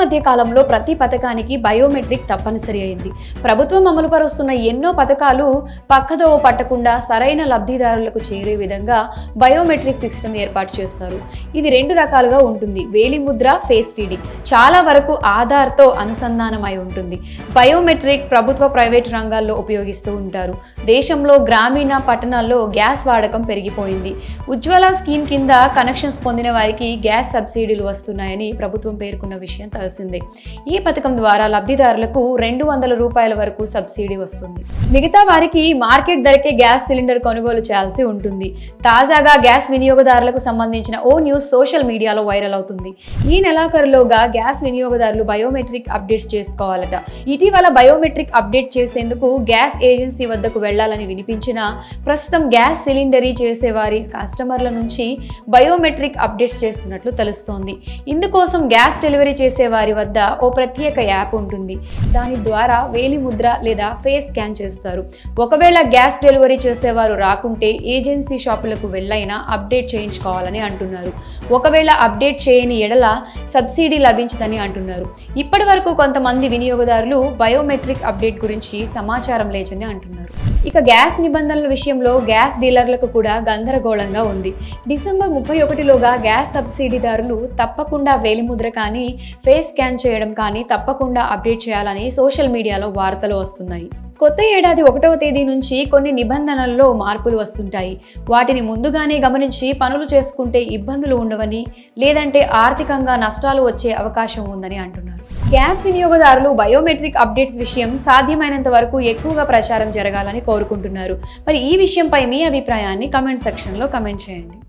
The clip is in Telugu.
మధ్య కాలంలో ప్రతి పథకానికి బయోమెట్రిక్ తప్పనిసరి అయింది. ప్రభుత్వం అమలుపరుస్తున్న ఎన్నో పథకాలు పక్కదోవ పట్టకుండా సరైన లబ్ధిదారులకు చేరే విధంగా బయోమెట్రిక్ సిస్టమ్ ఏర్పాటు చేస్తారు. ఇది రెండు రకాలుగా ఉంటుంది. వేలిముద్ర, ఫేస్ రీడింగ్. చాలా వరకు ఆధార్తో అనుసంధానమై ఉంటుంది. బయోమెట్రిక్ ప్రభుత్వ, ప్రైవేటు రంగాల్లో ఉపయోగిస్తూ ఉంటారు. దేశంలో గ్రామీణ, పట్టణాల్లో గ్యాస్ వాడకం పెరిగిపోయింది. ఉజ్వల స్కీమ్ కింద కనెక్షన్స్ పొందిన వారికి గ్యాస్ సబ్సిడీలు వస్తున్నాయని ప్రభుత్వం పేర్కొన్న విషయం తెలిసిందే. ఈ పథకం ద్వారా లబ్ధిదారులకు 200 రూపాయల వరకు సబ్సిడీ వస్తుంది. మిగతా వారికి మార్కెట్ ధరకే గ్యాస్ సిలిండర్ కొనుగోలు చేయాల్సి ఉంటుంది. తాజాగా గ్యాస్ వినియోగదారులకు సంబంధించిన ఓ న్యూస్ సోషల్ మీడియాలో వైరల్ అవుతుంది. ఈ నెలాఖరులోగా గ్యాస్ వినియోగదారులు బయోమెట్రిక్ అప్డేట్స్ చేసుకోవాలట. ఇటీవల బయోమెట్రిక్ అప్డేట్ చేసేందుకు గ్యాస్ ఏజెన్సీ వద్దకు వెళ్లాలని వినిపించినా ప్రస్తుతం గ్యాస్ సిలిండరీ చేసేవారి కస్టమర్ల నుంచి బయోమెట్రిక్ అప్డేట్స్ చేస్తున్నట్లు తెలుస్తోంది. ఇందుకోసం గ్యాస్ డెలివరీ చేసే వారి వద్ద ఓ ప్రత్యేక యాప్ ఉంటుంది. దాని ద్వారా వేలిముద్ర లేదా ఫేస్ స్కాన్ చేస్తారు. ఒకవేళ గ్యాస్ డెలివరీ చేసేవారు రాకుంటే ఏజెన్సీ షాపులకు వెళ్ళైనా అప్డేట్ చేయించుకోవాలని అంటున్నారు. ఒకవేళ అప్డేట్ చేయని ఎడల సబ్సిడీ లభించదని అంటున్నారు. ఇప్పటి వరకు కొంతమంది వినియోగదారులు బయోమెట్రిక్ అప్డేట్ గురించి సమాచారం లేదని అంటున్నారు. ఇక గ్యాస్ నిబంధనల విషయంలో గ్యాస్ డీలర్లకు కూడా గందరగోళంగా ఉంది. డిసెంబర్ 31లోగా గ్యాస్ సబ్సిడీదారులు తప్పకుండా వేలిముద్ర కానీ ఫేస్ స్కాన్ చేయడం కానీ తప్పకుండా అప్డేట్ చేయాలని సోషల్ మీడియాలో వార్తలు వస్తున్నాయి. కొత్త ఏడాది 1వ తేదీ నుంచి కొన్ని నిబంధనల్లో మార్పులు వస్తుంటాయి. వాటిని ముందుగానే గమనించి పనులు చేసుకుంటే ఇబ్బందులు ఉండవని, లేదంటే ఆర్థికంగా నష్టాలు వచ్చే అవకాశం ఉందని అంటున్నారు. గ్యాస్ వినియోగదారులు బయోమెట్రిక్ అప్డేట్స్ విషయం సాధ్యమైనంత వరకు ఎక్కువగా ప్రచారం జరగాలని కోరుకుంటున్నారు. మరి ఈ విషయంపై మీ అభిప్రాయాన్ని కమెంట్ సెక్షన్లో కమెంట్ చేయండి.